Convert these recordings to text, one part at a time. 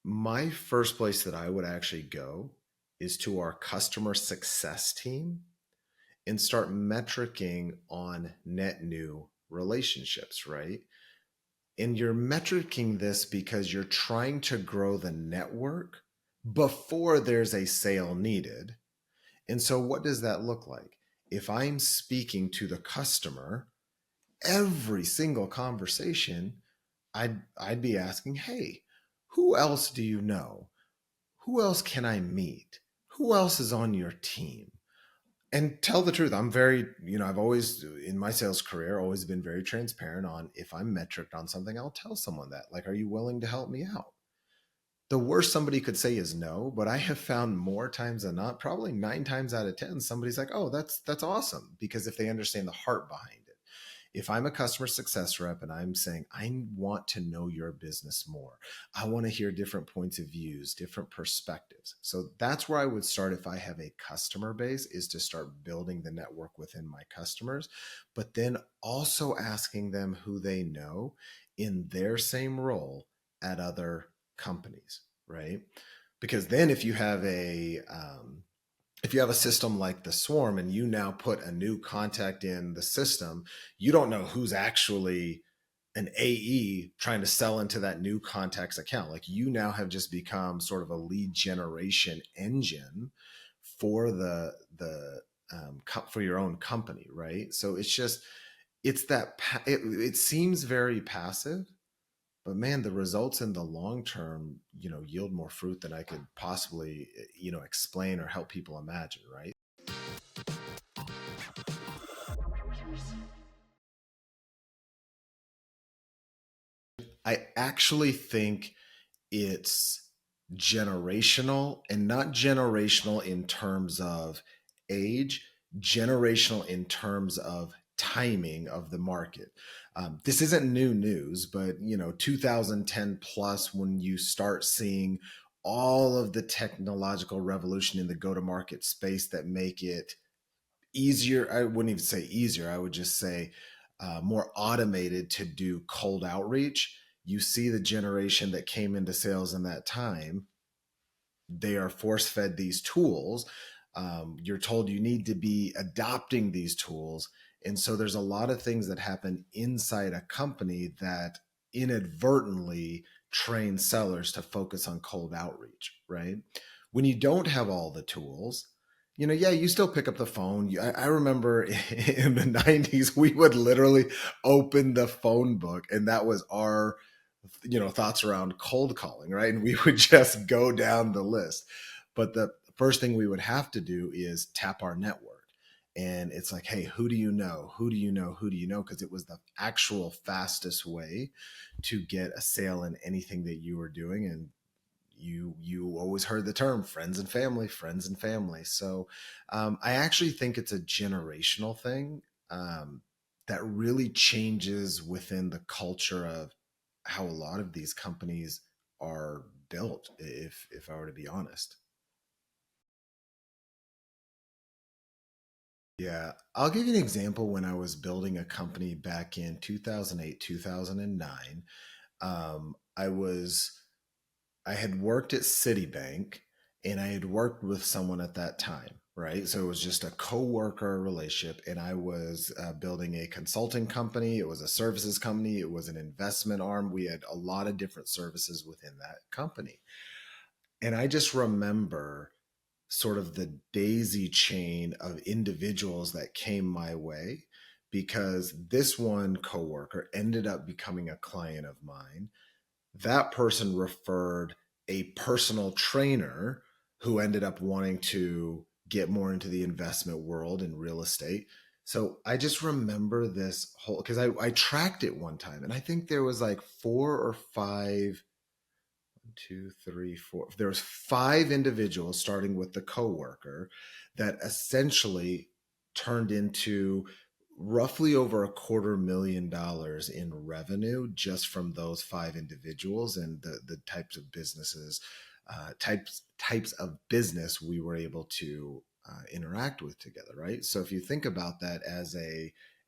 My first place that I would actually go is to our customer success team and start metricing on net new relationships, right? And you're metricing this because you're trying to grow the network before there's a sale needed. And so, what does that look like? If I'm speaking to the customer, every single conversation, I'd be asking, "Hey, who else do you know? Who else can I meet? Who else is on your team?" And tell the truth, I'm very, I've always, in my sales career, always been very transparent on if I'm metriced on something, I'll tell someone that. Like, are you willing to help me out? The worst somebody could say is no, but I have found more times than not, probably 9 times out of 10, somebody's like, "Oh, that's awesome," because if they understand the heart behind it. If I'm a customer success rep and I'm saying, I want to know your business more, I want to hear different points of views, different perspectives. So that's where I would start if I have a customer base, is to start building the network within my customers, but then also asking them who they know in their same role at other companies, right? Because then if you have a system like the Swarm and you now put a new contact in the system, you don't know who's actually an AE trying to sell into that new contact's account. Like, you now have just become sort of a lead generation engine for for your own company, right? So it's that it seems very passive, but man, the results in the long term, yield more fruit than I could possibly, explain or help people imagine, right? I actually think it's generational, and not generational in terms of age, generational in terms of timing of the market. This isn't new news, but 2010 plus, when you start seeing all of the technological revolution in the go-to-market space that make it easier. I wouldn't even say easier. I would just say more automated to do cold outreach. You see the generation that came into sales in that time, they are force fed these tools. You're told you need to be adopting these tools. And so there's a lot of things that happen inside a company that inadvertently train sellers to focus on cold outreach, right? When you don't have all the tools, yeah, you still pick up the phone. I remember in the 90s, we would literally open the phone book, and that was our thoughts around cold calling, right? And we would just go down the list. But the first thing we would have to do is tap our network. And it's like, hey, who do you know? Who do you know? Who do you know? Because it was the actual fastest way to get a sale in anything that you were doing. And you always heard the term friends and family, friends and family. So I actually think it's a generational thing, that really changes within the culture of how a lot of these companies are built, if I were to be honest. Yeah, I'll give you an example. When I was building a company back in 2008, 2009, I was I had worked at Citibank, and I had worked with someone at that time, right? So it was just a co-worker relationship, and I was building a consulting company. It was a services company. It was an investment arm. We had a lot of different services within that company. And I just remember sort of the daisy chain of individuals that came my way, because this one coworker ended up becoming a client of mine. That person referred a personal trainer who ended up wanting to get more into the investment world and real estate. So I just remember this whole, because I tracked it one time, and I think there was like four or five, 2, 3, 4. There was five individuals, starting with the coworker, that essentially turned into roughly over $250,000 in revenue just from those five individuals, and the types of businesses, types of business we were able to interact with together, right? So if you think about that,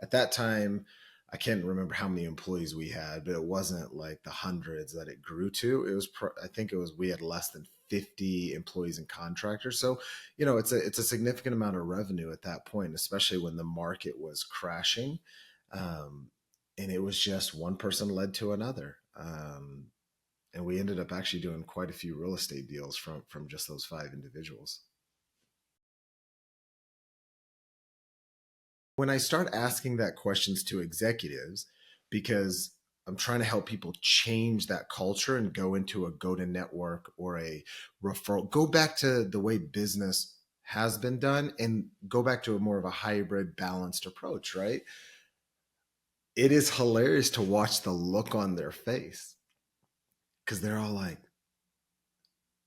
at that time, I can't remember how many employees we had, but it wasn't like the hundreds that it grew to. It was, I think it was, we had less than 50 employees and contractors. So, it's a significant amount of revenue at that point, especially when the market was crashing. Um, and it was just one person led to another. And we ended up actually doing quite a few real estate deals from just those five individuals. When I start asking that questions to executives, because I'm trying to help people change that culture and go into a go to network or a referral, go back to the way business has been done and go back to a more of a hybrid balanced approach, right? It is hilarious to watch the look on their face because they're all like,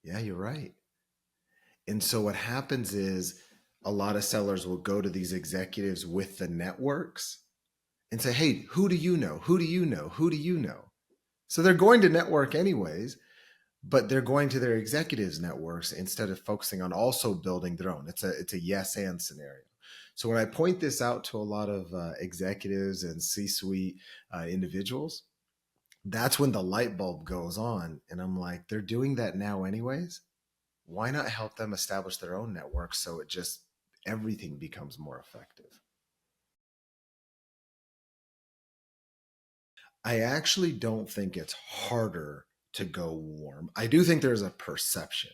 yeah, you're right. And so what happens is a lot of sellers will go to these executives with the networks and say, hey, who do you know? Who do you know? Who do you know? So they're going to network anyways, but they're going to their executives' networks instead of focusing on also building their own. It's a yes and scenario. So when I point this out to a lot of executives and C-suite individuals, that's when the light bulb goes on, and I'm like, they're doing that now anyways. Why not help them establish their own network so it just everything becomes more effective? I actually don't think it's harder to go warm. I do think there's a perception.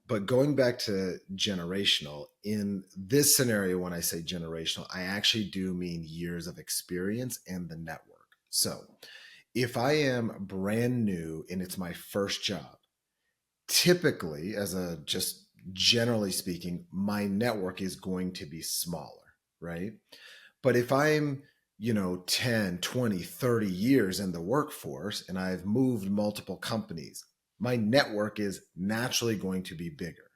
But going back to generational, in this scenario, when I say generational, I actually do mean years of experience and the network. So if I am brand new and it's my first job, typically, as a just generally speaking, my network is going to be smaller, right? But if I'm, 10, 20, 30 years in the workforce and I've moved multiple companies, my network is naturally going to be bigger.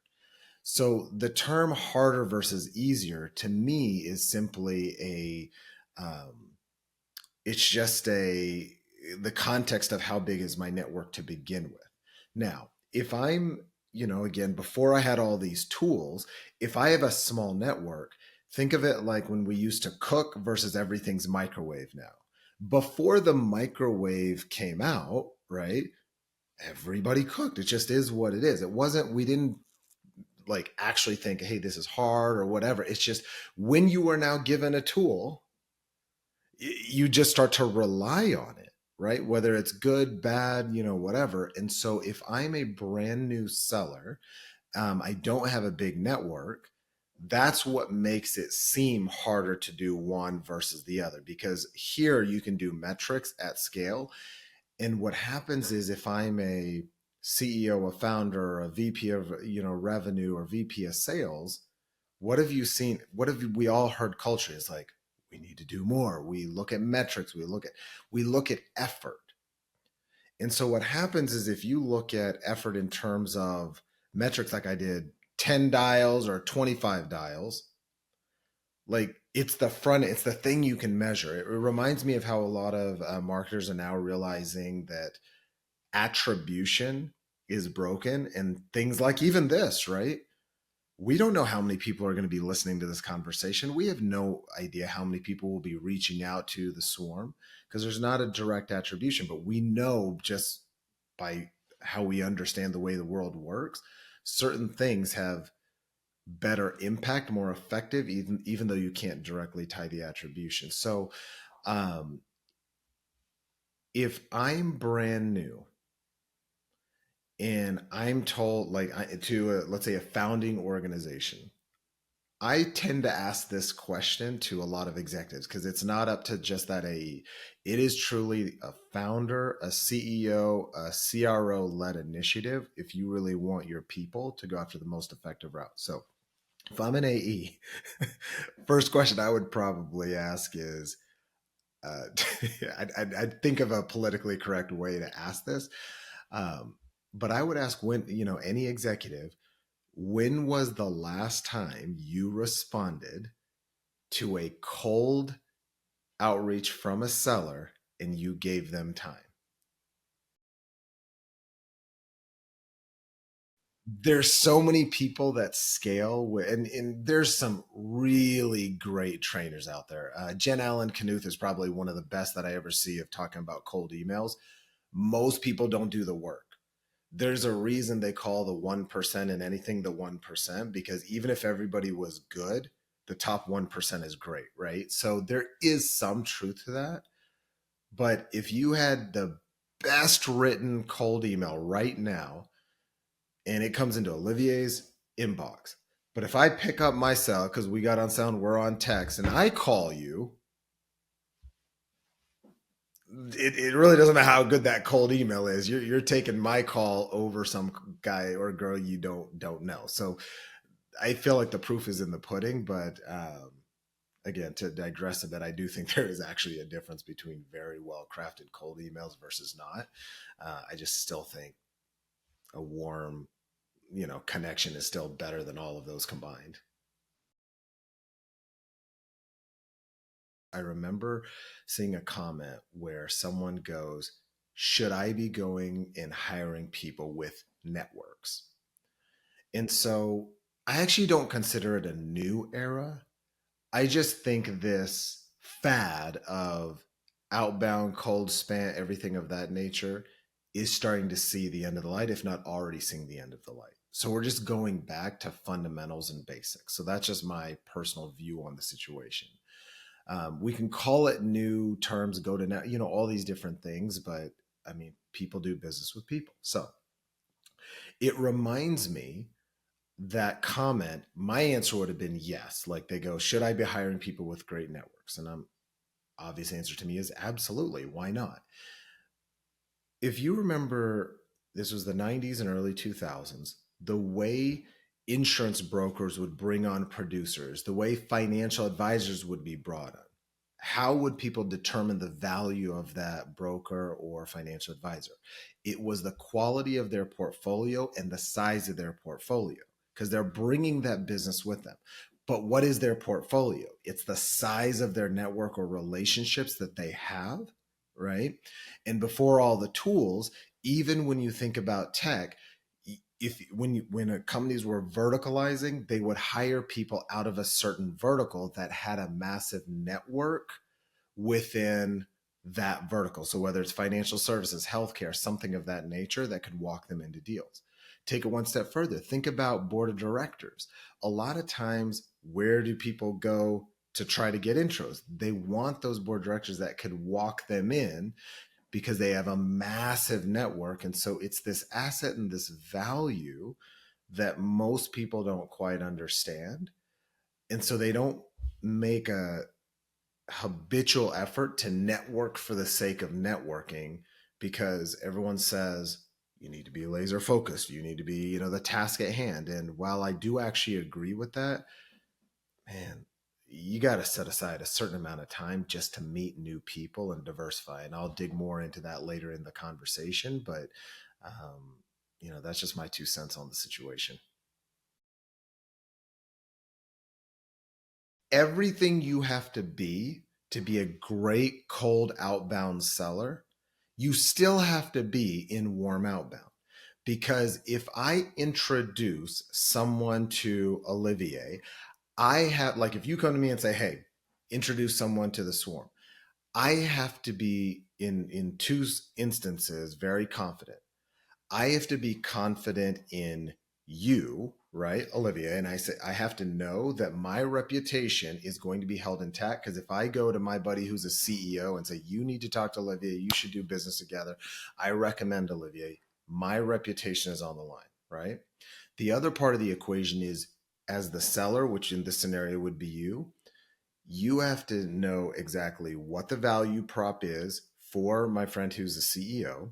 So the term harder versus easier to me is simply it's just the context of how big is my network to begin with. Now, if I'm, again, before I had all these tools, if I have a small network, think of it like when we used to cook versus everything's microwave now. Before the microwave came out, right? Everybody cooked. It just is what it is. It wasn't, we didn't like actually think, hey, this is hard or whatever. It's just when you are now given a tool, you just start to rely on it, right? Whether it's good, bad, whatever. And so if I'm a brand new seller, I don't have a big network. That's what makes it seem harder to do one versus the other, because here you can do metrics at scale. And what happens is if I'm a CEO, a founder, a VP of revenue or VP of sales, what have you seen? What have we all heard? Culture is like, we need to do more. We look at metrics. We look at effort. And so what happens is if you look at effort in terms of metrics, like I did 10 dials or 25 dials, like it's the thing you can measure. It reminds me of how a lot of marketers are now realizing that attribution is broken and things like even this, right? We don't know how many people are going to be listening to this conversation. We have no idea how many people will be reaching out to the swarm because there's not a direct attribution, but we know just by how we understand the way the world works, certain things have better impact, more effective, even though you can't directly tie the attribution. So um, if I'm brand new and I'm told let's say a founding organization, I tend to ask this question to a lot of executives because it's not up to just that AE. It is truly a founder, a CEO, a CRO led initiative if you really want your people to go after the most effective route. So if I'm an AE, first question I would probably ask is uh, I'd think of a politically correct way to ask this. Um, but I would ask when, any executive, when was the last time you responded to a cold outreach from a seller and you gave them time? there's so many people that scale and there's some really great trainers out there. Jen Allen Knuth is probably one of the best that I ever see of talking about cold emails. Most people don't do the work. There's a reason they call the 1% in anything the 1%, because even if everybody was good, the top 1% is great, right? So there is some truth to that. But if you had the best written cold email right now and it comes into Olivier's inbox, but if I pick up my cell, because we got on sound, we're on text, and I call you, it really doesn't matter how good that cold email is. You're taking my call over some guy or girl you don't know. So I feel like the proof is in the pudding. But again, to digress a bit, I do think there is actually a difference between very well crafted cold emails versus not. I just still think a warm, connection is still better than all of those combined. I remember seeing a comment where someone goes, should I be going and hiring people with networks? And so I actually don't consider it a new era. I just think this fad of outbound, cold spam, everything of that nature is starting to see the end of the light, if not already seeing the end of the light. So we're just going back to fundamentals and basics. So that's just my personal view on the situation. We can call it new terms, go to net, all these different things, but I mean, people do business with people. So it reminds me that comment, my answer would have been yes. Like they go, should I be hiring people with great networks? And I'm obvious answer to me is absolutely. Why not? If you remember, this was the 90s and early 2000s, the way insurance brokers would bring on producers, the way financial advisors would be brought on, how would people determine the value of that broker or financial advisor? It was the quality of their portfolio and the size of their portfolio, because they're bringing that business with them. But what is their portfolio? It's the size of their network or relationships that they have, right? And before all the tools, even when you think about tech, if when companies were verticalizing, they would hire people out of a certain vertical that had a massive network within that vertical. So whether it's financial services, healthcare, something of that nature that could walk them into deals. Take it one step further. Think about board of directors. A lot of times, where do people go to try to get intros? They want those board of directors that could walk them in because they have a massive network. And so it's this asset and this value that most people don't quite understand. And so they don't make a habitual effort to network for the sake of networking, because everyone says you need to be laser focused, you need to be, the task at hand. And while I do actually agree with that, man, you got to set aside a certain amount of time just to meet new people and diversify. And I'll dig more into that later in the conversation. But, that's just my 2 cents on the situation. Everything you have to be a great cold outbound seller, you still have to be in warm outbound. Because if I introduce someone to Olivier, I have, like, if you come to me and say, hey, introduce someone to the swarm, I have to be in two instances very confident. I have to be confident in you, right, Olivia? And I say, I have to know that my reputation is going to be held intact. Because if I go to my buddy who's a CEO and say, you need to talk to Olivia, you should do business together, I recommend Olivia, my reputation is on the line, right? The other part of the equation is, as the seller, which in this scenario would be you have to know exactly what the value prop is for my friend who's a CEO.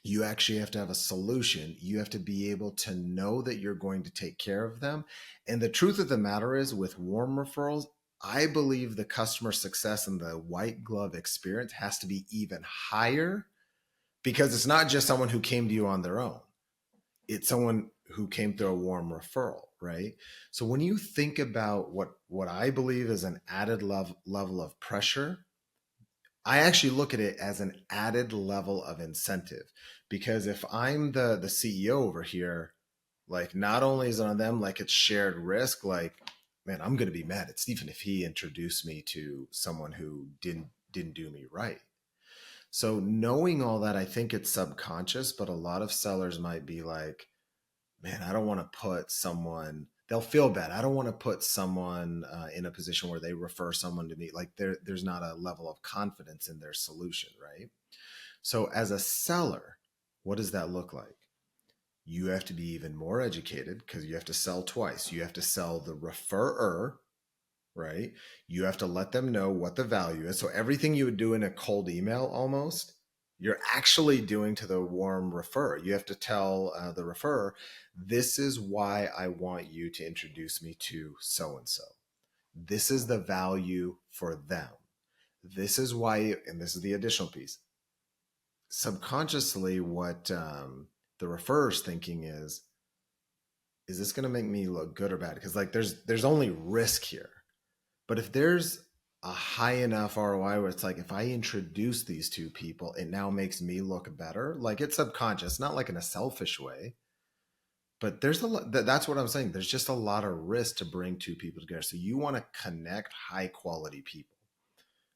You actually have to have a solution. You have to be able to know that you're going to take care of them. And the truth of the matter is, with warm referrals, I believe the customer success and the white glove experience has to be even higher, because it's not just someone who came to you on their own. It's someone who came through a warm referral, right? So when you think about what I believe is an added level of pressure, I actually look at it as an added level of incentive. Because if I'm the CEO over here, Like, not only is it on them, like it's shared risk. Like, man, I'm going to be mad at Stephen if he introduced me to someone who didn't do me right. So knowing all that, I think it's subconscious, but a lot of sellers might be like, man, I don't want to put someone, they'll feel bad. I don't want to put someone in a position where they refer someone to me. Like there's not a level of confidence in their solution, right? So as a seller, what does that look like? You have to be even more educated because you have to sell twice. You have to sell the referrer, right? You have to let them know what the value is. So everything you would do in a cold email almost, you're actually doing to the warm referrer. You have to tell the referrer, this is why I want you to introduce me to so and so. This is the value for them. This is why, and this is the additional piece. Subconsciously, what the referrer's thinking is this going to make me look good or bad? Because like there's only risk here. But if there's a high enough ROI where it's like, if I introduce these two people, it now makes me look better. Like it's subconscious, not like in a selfish way, but there's a lot. That's what I'm saying. There's just a lot of risk to bring two people together. So you want to connect high quality people.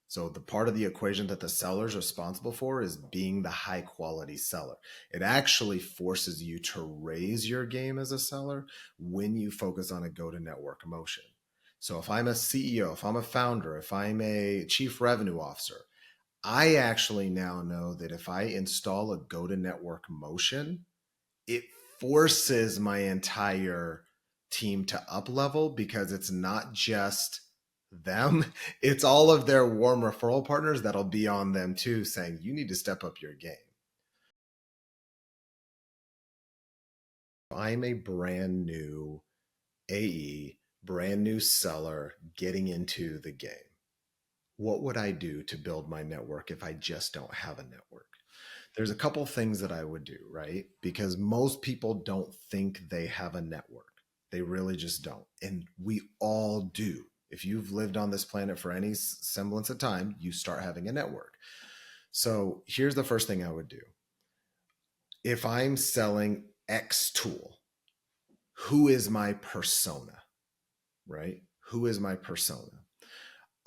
So the part of the equation that the seller is responsible for is being the high quality seller. It actually forces you to raise your game as a seller when you focus on a go to network motion. So if I'm a CEO, if I'm a founder, if I'm a chief revenue officer, I actually now know that if I install a go to network motion, it forces my entire team to up level because it's not just them, it's all of their warm referral partners that'll be on them too, saying, you need to step up your game. I'm a brand new AE, brand new seller getting into the game. What would I do to build my network if I just don't have a network? There's a couple things that I would do, right? Because most people don't think they have a network. They really just don't. And we all do. If you've lived on this planet for any semblance of time, you start having a network. So here's the first thing I would do. If I'm selling X tool, who is my persona, right? Who is my persona?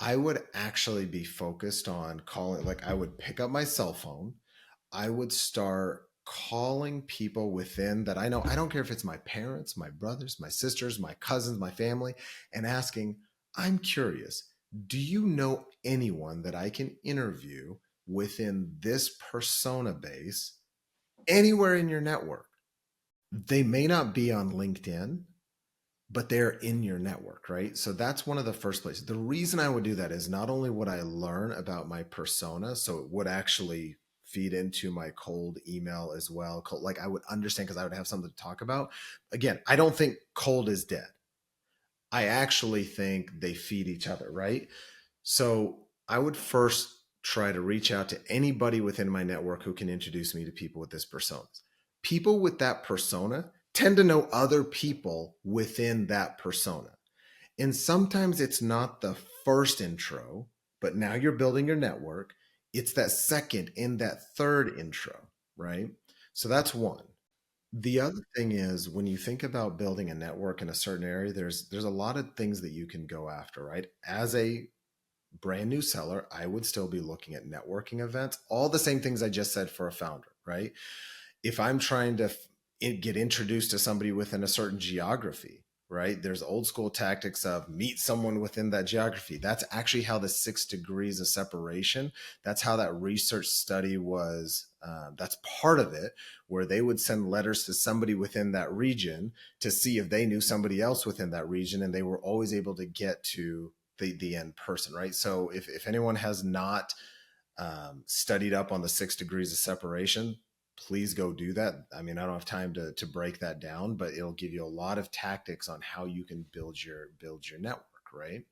I would actually be focused on calling, like, I would pick up my cell phone. I would start calling people within that I know. I don't care if it's my parents, my brothers, my sisters, my cousins, my family, and asking, I'm curious, do you know anyone that I can interview within this persona base anywhere in your network? They may not be on LinkedIn, but they're in your network, right? So that's one of the first places. The reason I would do that is not only would I learn about my persona, so it would actually feed into my cold email as well. Like I would understand because I would have something to talk about. Again, I don't think cold is dead. I actually think they feed each other, right? So I would first try to reach out to anybody within my network who can introduce me to people with this persona. People with that persona tend to know other people within that persona. And sometimes it's not the first intro, but now you're building your network. It's that second and that third intro, right? So that's one. The other thing is when you think about building a network in a certain area, there's a lot of things that you can go after, right? As a brand new seller, I would still be looking at networking events, all the same things I just said for a founder, right? If I'm trying to get introduced to somebody within a certain geography, right? There's old school tactics of meet someone within that geography. That's actually how the 6 degrees of separation, that's how that research study was. That's part of it, where they would send letters to somebody within that region to see if they knew somebody else within that region. And they were always able to get to the end person, right? So if anyone has not studied up on the 6 degrees of separation, please go do that. I mean, I don't have time to break that down, but it'll give you a lot of tactics on how you can build your network, right?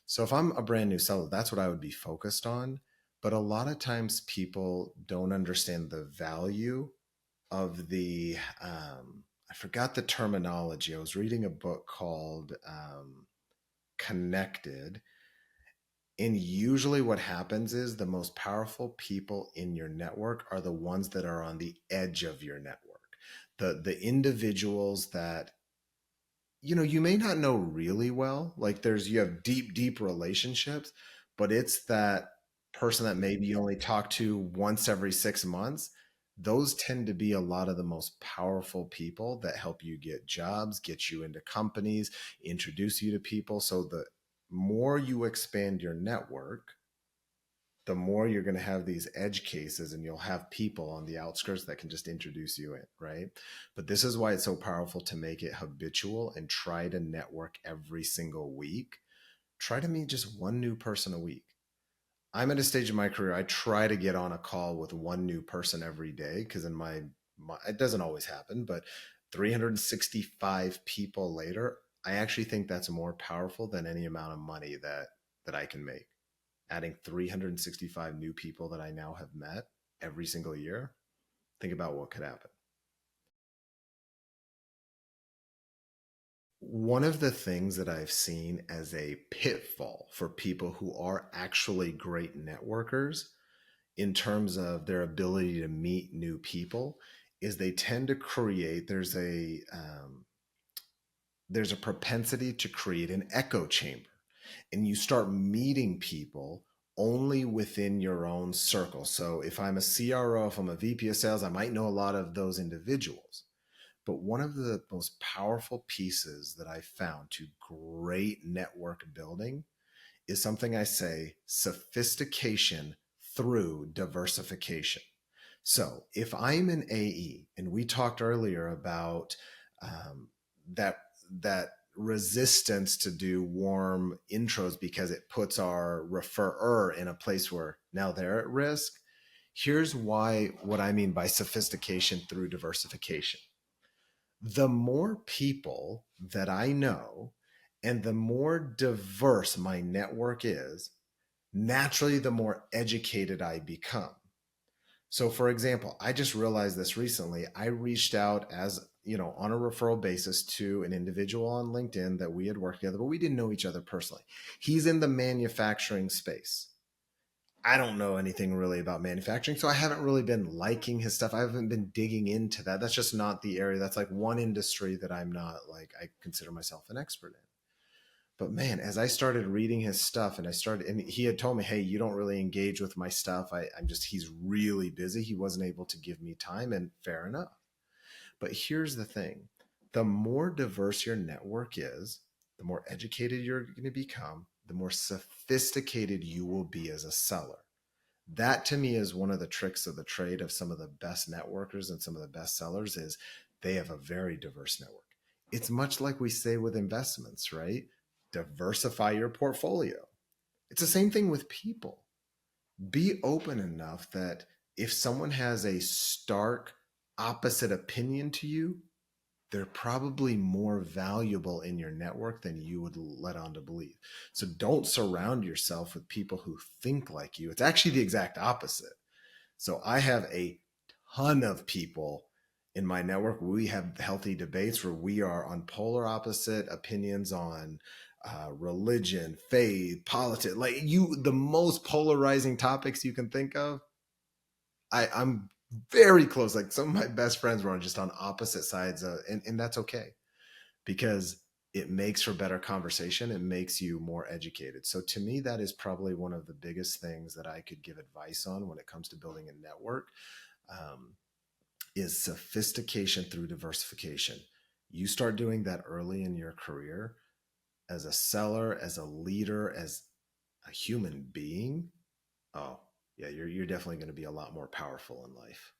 So if I'm a brand new seller, that's what I would be focused on. But a lot of times people don't understand the value of the I forgot the terminology. I was reading a book called Connected, and usually, what happens is the most powerful people in your network are the ones that are on the edge of your network. The individuals that you may not know really well. Like you have deep relationships, but it's that person that maybe you only talk to once every 6 months. Those tend to be a lot of the most powerful people that help you get jobs, get you into companies, introduce you to people. So the more you expand your network, the more you're going to have these edge cases, and you'll have people on the outskirts that can just introduce you in, right? But this is why it's so powerful to make it habitual and try to network every single week. Try to meet just one new person a week. I'm at a stage in my career, I try to get on a call with one new person every day, because in my it doesn't always happen, but 365 people later, I actually think that's more powerful than any amount of money that I can make. Adding 365 new people that I now have met every single year, think about what could happen. One of the things that I've seen as a pitfall for people who are actually great networkers in terms of their ability to meet new people is they tend to create, there's a propensity to create an echo chamber, and you start meeting people only within your own circle. So if I'm a CRO, if I'm a VP of sales, I might know a lot of those individuals. But one of the most powerful pieces that I found to great network building is something I say: sophistication through diversification. So if I'm an AE, and we talked earlier about that that resistance to do warm intros because it puts our referrer in a place where now they're at risk. Here's why, what I mean by sophistication through diversification. The more people that I know and the more diverse my network is, naturally, the more educated I become. So, for example, I just realized this recently. I reached out, as on a referral basis, to an individual on LinkedIn that we had worked together, but we didn't know each other personally. He's in the manufacturing space. I don't know anything really about manufacturing, so I haven't really been liking his stuff. I haven't been digging into that. That's just not the area. That's like one industry that I'm not like, I consider myself an expert in. But man, as I started reading his stuff, and he had told me, hey, you don't really engage with my stuff. He's really busy. He wasn't able to give me time, and fair enough. But here's the thing: the more diverse your network is, the more educated you're going to become, the more sophisticated you will be as a seller. That to me is one of the tricks of the trade of some of the best networkers and some of the best sellers is they have a very diverse network. It's much like we say with investments, right? Diversify your portfolio. It's the same thing with people. Be open enough that if someone has a stark opposite opinion to you, they're probably more valuable in your network than you would let on to believe. So don't surround yourself with people who think like you. It's actually the exact opposite. So I have a ton of people in my network. We have healthy debates where we are on polar opposite opinions on religion, faith, politics, like the most polarizing topics you can think of. I'm very close. Like some of my best friends were on just on opposite sides, and that's okay because it makes for better conversation. It makes you more educated. So to me, that is probably one of the biggest things that I could give advice on when it comes to building a network. Um, is sophistication through diversification. You start doing that early in your career as a seller, as a leader, as a human being. Oh, yeah, you're definitely going to be a lot more powerful in life.